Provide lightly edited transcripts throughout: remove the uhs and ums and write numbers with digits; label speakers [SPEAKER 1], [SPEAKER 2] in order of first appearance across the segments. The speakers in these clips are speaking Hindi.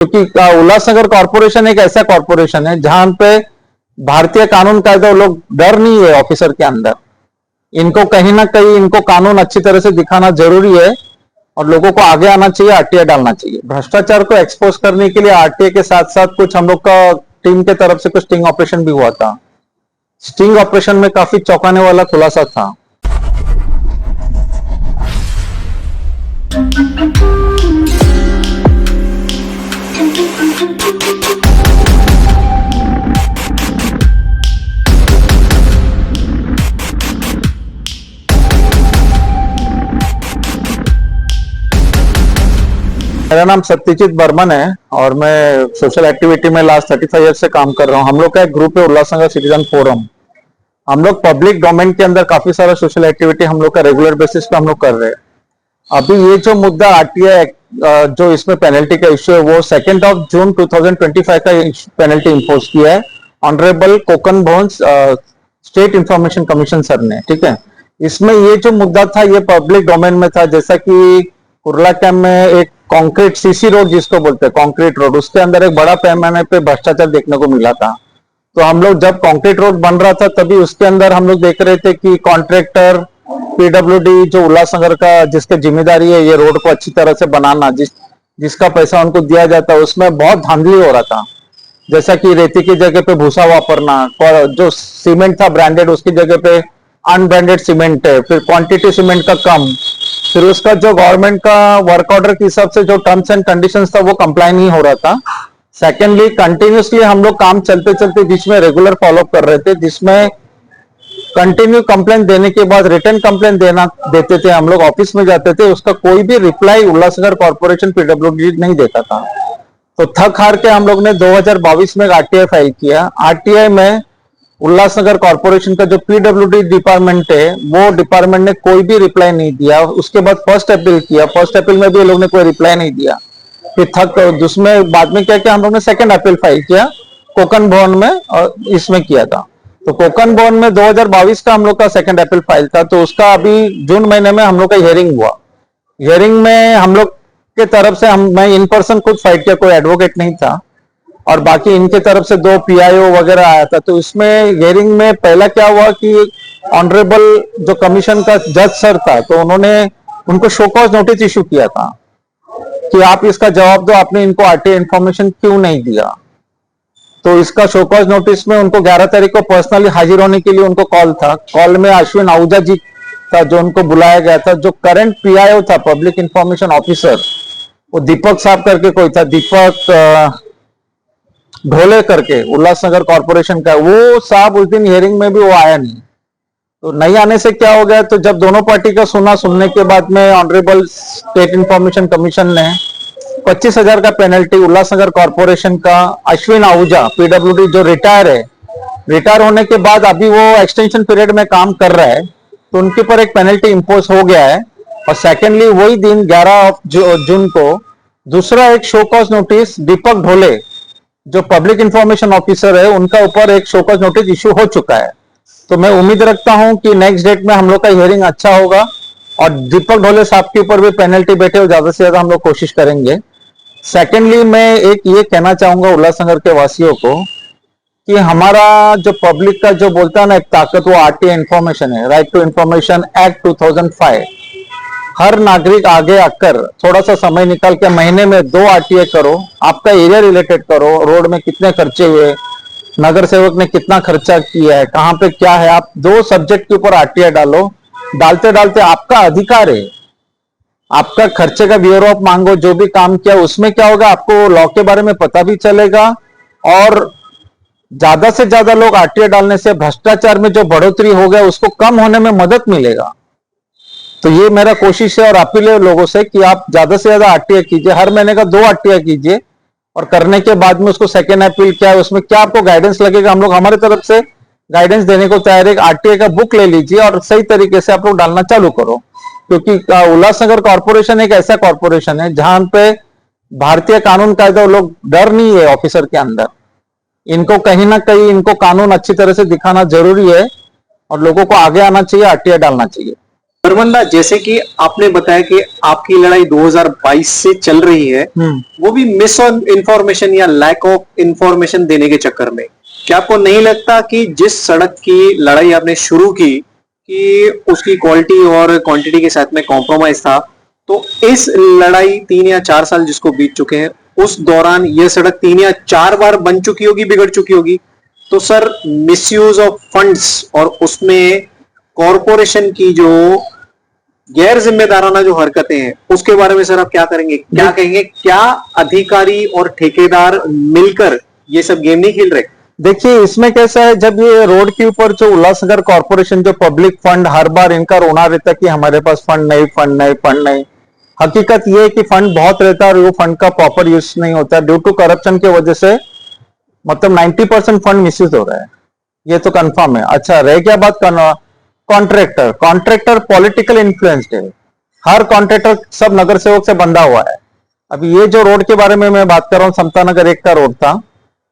[SPEAKER 1] क्योंकि उल्लासनगर कॉरपोरेशन एक ऐसा कॉरपोरेशन है जहां पे भारतीय कानून कायदा लोग डर नहीं है ऑफिसर के अंदर। इनको कहीं ना कहीं इनको कानून अच्छी तरह से दिखाना जरूरी है और लोगों को आगे आना चाहिए, आरटीआई डालना चाहिए। भ्रष्टाचार को एक्सपोज करने के लिए आरटीआई के साथ साथ कुछ हम लोग का टीम के तरफ से कुछ स्टिंग ऑपरेशन भी हुआ था। स्टिंग ऑपरेशन में काफी चौंकाने वाला खुलासा था। मेरा नाम सत्यजीत बर्मन है और मैं सोशल एक्टिविटी में लास्ट 35 ईयर से काम कर रहा हूँ। हम लोग का एक ग्रुप है उल्लासनगर सिटीजन फोरम। हम लोग पब्लिक डोमेन के अंदर काफी सारा सोशल एक्टिविटी हम लोग का रेगुलर बेसिस पे हम लोग कर रहे हैं। अभी ये जो मुद्दा आरटीआई जो इसमें पेनल्टी का इश्यू है वो 2 जून 2025 का पेनल्टी इंपोज किया है ऑनरेबल कोकन भवन स्टेट इंफॉर्मेशन कमीशन सर ने। ठीक है, इसमें ये जो मुद्दा था ये पब्लिक डोमेन में था, जैसा कि कुर्ला कैंप में एक कंक्रीट सीसी रोड जिसको बोलते हैं कंक्रीट रोड, उसके अंदर एक बड़ा पैमाने पे भ्रष्टाचार देखने को मिला था। तो हम लोग जब कंक्रीट रोड बन रहा था तभी उसके अंदर हम लोग देख रहे थे कि कॉन्ट्रैक्टर पीडब्ल्यूडी जो उल्लासनगर का जिसकी जिम्मेदारी है ये रोड को अच्छी तरह से बनाना, जिसका पैसा उनको दिया जाता है, उसमें बहुत धांधली हो रहा था। जैसा कि रेती की जगह पे भूसा वापरना, जो सीमेंट था ब्रांडेड उसकी जगह पे अनब्रांडेड सीमेंट है, फिर क्वांटिटी सीमेंट का कम, फिर उसका जो गवर्नमेंट का वर्क ऑर्डर के हिसाब से जो टर्म्स एंड कंडीशंस था वो कंप्लाई नहीं हो रहा था। सेकेंडली कंटिन्यूसली हम लोग काम चलते चलते बीच में रेगुलर फॉलो कर रहे थे, जिसमें कंटिन्यू कंप्लेंट देने के बाद रिटर्न कंप्लेंट देते थे, हम लोग ऑफिस में जाते थे, उसका कोई भी रिप्लाई उल्लासनगर कॉर्पोरेशन पीडब्ल्यूडी नहीं देता था। तो थक हार के हम लोग ने 2022 में आरटीआई फाइल किया। आरटीआई में उल्लासनगर कॉर्पोरेशन का जो पीडब्ल्यूडी डिपार्टमेंट है वो डिपार्टमेंट ने कोई भी रिप्लाई नहीं दिया। उसके बाद फर्स्ट अपील किया, फर्स्ट अपील में भी लोग ने कोई रिप्लाई नहीं दिया। फिर जिसमें बाद में क्या किया, हम लोग ने सेकंड अपील फाइल किया कोकन भवन में और इसमें किया था। तो कोकन भवन में 2022 का हम लोग का सेकंड अपील फाइल था। तो उसका अभी जून महीने में हम लोग का हियरिंग हुआ। हियरिंग में हम लोग के तरफ से मैं इन पर्सन खुद फाइट किया, कोई एडवोकेट नहीं था, और बाकी इनके तरफ से 2 पीआईओ वगैरह आया था। तो इसमें हियरिंग में पहला क्या हुआ कि ऑनरेबल जो कमीशन का जज सर था तो उन्होंने उनको शो कॉज नोटिस इशू किया था कि आप इसका जवाब दो, आपने इनको आरटीआई इंफॉर्मेशन क्यों नहीं दिया। तो इसका शो कॉज नोटिस में उनको 11 तारीख को पर्सनली हाजिर होने के लिए उनको कॉल था। कॉल में अश्विन आहूजा जी था जो उनको बुलाया गया था। जो करंट पीआईओ था पब्लिक इंफॉर्मेशन ऑफिसर वो दीपक साहब करके कोई था, दीपक ढोले करके उल्लासनगर कॉर्पोरेशन का, वो साहब उस दिन हियरिंग में भी वो आया नहीं। तो नहीं आने से क्या हो गया, तो जब दोनों पार्टी का सुनने के बाद में ऑनरेबल स्टेट इंफॉर्मेशन कमीशन ने 25,000 का पेनल्टी उल्लासनगर कॉर्पोरेशन का अश्विन आहूजा पीडब्ल्यूडी जो रिटायर है, रिटायर होने के बाद अभी वो एक्सटेंशन पीरियड में काम कर रहा है, तो उनके ऊपर एक पेनल्टी इंपोज हो गया है। और सेकेंडली वही दिन 11 जून को दूसरा एक शो कॉज नोटिस दीपक ढोले जो पब्लिक इंफॉर्मेशन ऑफिसर है उनका ऊपर एक शो कॉज नोटिस इशू हो चुका है। तो मैं उम्मीद रखता हूं कि नेक्स्ट डेट में हम लोग का हियरिंग अच्छा होगा और दीपक ढोले साहब के ऊपर भी पेनल्टी बैठे और ज्यादा से ज्यादा हम लोग कोशिश करेंगे। सेकेंडली मैं एक ये कहना चाहूंगा उल्लासनगर के वासियों को कि हमारा जो पब्लिक का जो बोलता है ना एक ताकत, वो आरटीआई इंफॉर्मेशन है, राइट टू इंफॉर्मेशन एक्ट 2005। हर नागरिक आगे आकर थोड़ा सा समय निकाल के महीने में 2 आरटीआई करो, आपका एरिया रिलेटेड करो, रोड में कितने खर्चे हुए, नगर सेवक ने कितना खर्चा किया है, कहां पे क्या है, आप 2 सब्जेक्ट के ऊपर आरटीआई डालो। डालते डालते आपका अधिकार है, आपका खर्चे का ब्यूरो ऑफ मांगो, जो भी काम किया उसमें क्या होगा आपको लॉ के बारे में पता भी चलेगा और ज्यादा से ज्यादा लोग आरटीआई डालने से भ्रष्टाचार में जो बढ़ोतरी हो गया उसको कम होने में मदद मिलेगा। तो ये मेरा कोशिश है और अपील है लोगों से कि आप ज्यादा से ज्यादा आरटीआई कीजिए, हर महीने का 2 आरटीआई कीजिए और करने के बाद में उसको सेकेंड अपील क्या है उसमें क्या आपको गाइडेंस लगेगा, हम लोग हमारी तरफ से गाइडेंस देने को तैयार है। आरटीआई का बुक ले लीजिए और सही तरीके से आप लोग डालना चालू करो, क्योंकि उल्लासनगर कॉर्पोरेशन एक ऐसा कॉर्पोरेशन है जहां पे भारतीय कानून कायदा लोग डर नहीं है ऑफिसर के अंदर। इनको कहीं ना कहीं इनको कानून अच्छी तरह से दिखाना जरूरी है और लोगों को आगे आना चाहिए, आरटीआई डालना चाहिए।
[SPEAKER 2] बरमल्ला, जैसे कि आपने बताया कि आपकी लड़ाई 2022 से चल रही है, वो भी मिस इन्फॉर्मेशन या लैक ऑफ इन्फॉर्मेशन देने के चक्कर में। क्या आपको नहीं लगता कि जिस सड़क की लड़ाई आपने शुरू की कि उसकी क्वालिटी और क्वांटिटी के साथ में कॉम्प्रोमाइज था, तो इस लड़ाई 3 या 4 साल जिसको बीत चुके हैं, उस दौरान यह सड़क 3 या 4 बार बन चुकी होगी, बिगड़ चुकी होगी। तो सर, मिसयूज ऑफ फंड्स और उसमें कॉरपोरेशन की जो गैर जिम्मेदाराना जो हरकतें हैं, उसके बारे में सर आप क्या करेंगे, क्या कहेंगे? क्या अधिकारी और ठेकेदार मिलकर ये सब गेम नहीं खेल रहे?
[SPEAKER 1] देखिए, इसमें कैसा है, जब ये रोड के ऊपर जो उल्लासनगर कॉर्पोरेशन जो पब्लिक फंड, हर बार इनका रोना रहता कि हमारे पास फंड नहीं, फंड नहीं, फंड नहीं। हकीकत ये है कि फंड बहुत रहता है और वो फंड का प्रॉपर यूज नहीं होता ड्यू टू करप्शन की वजह से। मतलब 90% फंड मिसयूज हो रहा है, ये तो कंफर्म है। अच्छा, रह क्या बात करना, कॉन्ट्रैक्टर कॉन्ट्रैक्टर पॉलिटिकल इन्फ्लुएंस्ड है। हर कॉन्ट्रैक्टर सब नगर सेवक से बंधा हुआ है। अभी ये जो रोड के बारे में मैं बात कर रहा हूँ, समता नगर 1 का रोड था,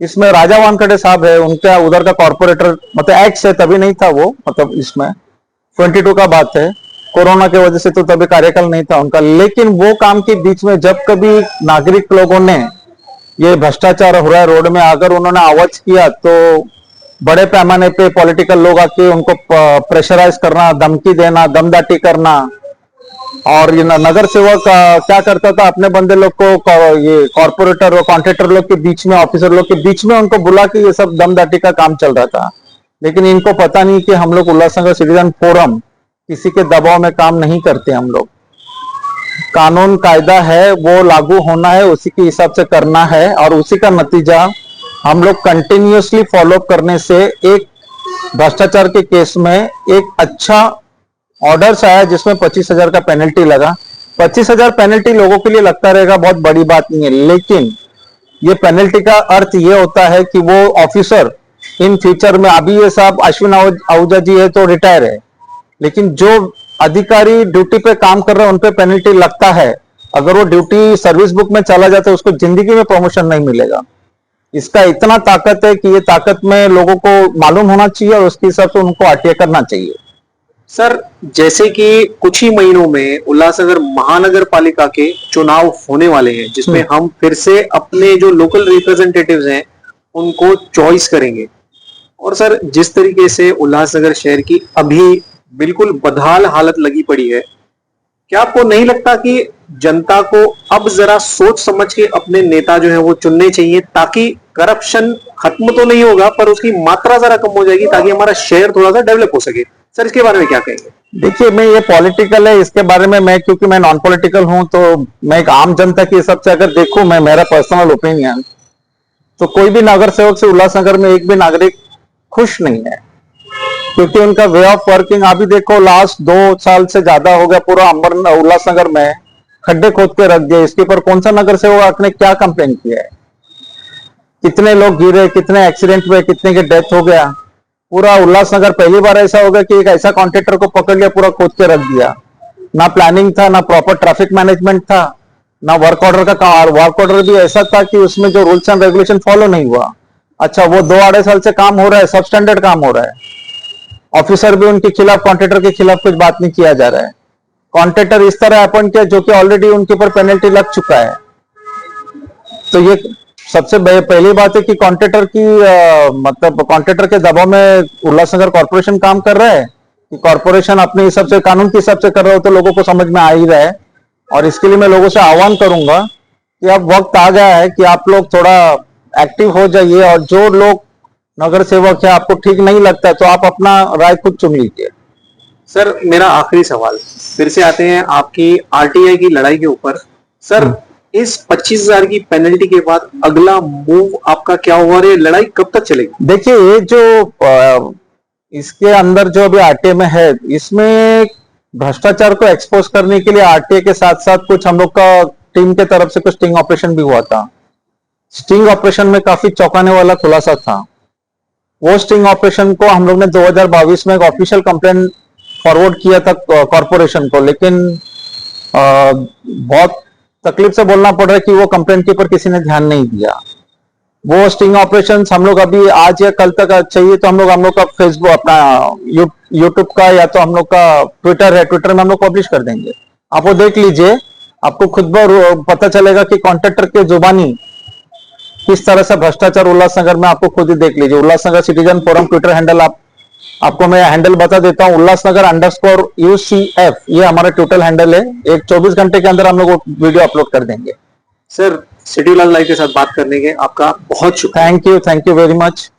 [SPEAKER 1] इसमें राजा वानखड़े साहब है, उनका उधर का कॉर्पोरेटर, मतलब एक्स है, तभी नहीं था वो, मतलब इसमें 22 का बात है, कोरोना की वजह से तो तभी कार्यकाल नहीं था उनका। लेकिन वो काम के बीच में जब कभी नागरिक लोगों ने ये भ्रष्टाचार हो रहा है रोड में, अगर उन्होंने आवाज किया तो बड़े पैमाने पे पॉलिटिकल लोग आके उनको प्रेशराइज करना, धमकी देना, दमदाटी करना। और ये नगर सेवक क्या करता था, अपने बंदे लोग को ये कॉर्पोरेटर और कॉन्ट्रैक्टर लोग के बीच में, ऑफिसर लोग के बीच में उनको बुला के ये सब दमदाटी का काम चल रहा था। लेकिन इनको पता नहीं कि हम लोग उल्लासनगर सिटीजन फोरम किसी के दबाव में काम नहीं करते। हम लोग कानून कायदा है वो लागू होना है, उसी के हिसाब से करना है, और उसी का नतीजा हम लोग कंटिन्यूअसली फॉलो करने से एक भ्रष्टाचार के केस में एक अच्छा ऑर्डर्स आया जिसमें 25,000 का पेनल्टी लगा। 25,000 पेनल्टी लोगों के लिए लगता रहेगा बहुत बड़ी बात नहीं है, लेकिन ये पेनल्टी का अर्थ ये होता है कि वो ऑफिसर इन फ्यूचर में, अभी ये साहब अश्विन आहूजा जी है तो रिटायर है, लेकिन जो अधिकारी ड्यूटी पे काम कर रहे हैं उन पे पेनल्टी लगता है। अगर वो ड्यूटी सर्विस बुक में चला जाता है उसको जिंदगी में प्रमोशन नहीं मिलेगा। इसका इतना ताकत है कि ये ताकत में लोगों को मालूम होना चाहिए और उसके हिसाब से उनको आरटीए करना चाहिए।
[SPEAKER 2] सर, जैसे कि कुछ ही महीनों में उल्लासनगर महानगर पालिका के चुनाव होने वाले हैं, जिसमें हम फिर से अपने जो लोकल रिप्रेजेंटेटिव्स हैं उनको चॉइस करेंगे। और सर, जिस तरीके से उल्लासनगर शहर की अभी बिल्कुल बदहाल हालत लगी पड़ी है, क्या आपको नहीं लगता कि जनता को अब जरा सोच समझ के अपने नेता जो है वो चुनने चाहिए, ताकि करप्शन खत्म तो नहीं होगा पर उसकी मात्रा जरा कम हो जाएगी, ताकि हमारा शहर थोड़ा सा डेवलप हो सके? सर, इसके बारे में क्या कहेंगे?
[SPEAKER 1] देखिए, मैं ये पॉलिटिकल है, इसके बारे में मैं, क्योंकि मैं नॉन पॉलिटिकल हूं, तो मैं एक आम जनता के हिसाब से अगर देखूं, मैं मेरा पर्सनल ओपिनियन, तो कोई भी नगर सेवक से उल्लासनगर में एक भी नागरिक खुश नहीं है, क्योंकि उनका वे ऑफ वर्किंग, अभी देखो लास्ट 2 साल से ज्यादा हो गया, पूरा उल्लासनगर में खड्डे खोद के रख दिए। इसके ऊपर कौन सा नगर सेवक ने क्या कंप्लेन किया है? कितने लोग गिरे, कितने एक्सीडेंट हुए, कितने के डेथ हो गया। पूरा उल्लासनगर पहली बार ऐसा हो गया कि एक ऐसा कॉन्ट्रैक्टर को पकड़ लिया, पूरा खोद के रख दिया। ना प्लानिंग था, ना प्रॉपर ट्रैफिक मैनेजमेंट था, ना वर्क ऑर्डर का वर्क ऑर्डर भी ऐसा था कि उसमें जो रूल्स एंड रेगुलेशन फॉलो नहीं हुआ। अच्छा, वो 2-2.5 साल से काम हो रहा है, सब स्टैंडर्ड काम हो रहा है। ऑफिसर भी उनके खिलाफ, कॉन्ट्रैक्टर के खिलाफ कुछ बात नहीं किया जा रहा है। कॉन्ट्रैक्टर इस तरह अपॉइंट किया जो कि ऑलरेडी उनके ऊपर पेनल्टी लग चुका है। तो ये सबसे पहली बात है कि कॉन्ट्रैक्टर की मतलब कॉन्ट्रैक्टर के दबाव में उल्लासनगर कॉर्पोरेशन काम कर रहा है कि कॉर्पोरेशन अपने हिसाब से, कानून के हिसाब से कर रहा हो, तो लोगों को समझ में आ ही रहा है। और इसके लिए मैं लोगों से आह्वान करूंगा कि अब वक्त आ गया है कि आप लोग थोड़ा एक्टिव हो जाइए, और जो लोग नगर सेवक है आपको ठीक नहीं लगता है तो आप अपना राय खुद चुन लीजिए।
[SPEAKER 2] सर, मेरा आखिरी सवाल, फिर से आते हैं आपकी आरटीआई की लड़ाई के ऊपर। सर, इस 25,000 की पेनल्टी के बाद अगला मूव आपका क्या हुआ और ये लड़ाई कब तक चलेगी?
[SPEAKER 1] देखिए, ये जो इसके अंदर जो अभी आरटीए में है, इसमें भ्रष्टाचार को एक्सपोज करने के लिए आरटीए के साथ साथ कुछ हम लोग का टीम के तरफ से कुछ स्टिंग ऑपरेशन भी हुआ था। स्टिंग ऑपरेशन में काफी चौंकाने वाला खुलासा था। वो स्टिंग ऑपरेशन को हम लोग ने 2022 में एक ऑफिशियल कंप्लेंट फॉरवर्ड किया था कॉर्पोरेशन को, लेकिन बहुत तकलीफ से बोलना पड़ रहा है कि वो कंप्लेंट के ऊपर किसी ने ध्यान नहीं दिया। वो स्टिंग ऑपरेशन हम लोग अभी आज या कल तक चाहिए तो हम लोग का फेसबुक अपना यूट्यूब का या तो हम लोग का ट्विटर है, ट्विटर में हम लोग पब्लिश कर देंगे, आप वो देख लीजिए, आपको खुद पता चलेगा कि कॉन्ट्रैक्टर के जुबानी किस तरह से भ्रष्टाचार उल्लासनगर में, आपको खुद ही देख लीजिए। Ulhasnagar citizen forum Twitter handle आपको मैं हैंडल बता देता हूँ, उल्लासनगर_UCF ये हमारा ट्विटर हैंडल है। एक 24 घंटे के अंदर हम लोग वीडियो अपलोड कर देंगे।
[SPEAKER 2] सर, सिटी लाइव के साथ बात करने के आपका बहुत शुक्रिया।
[SPEAKER 1] Thank you very much.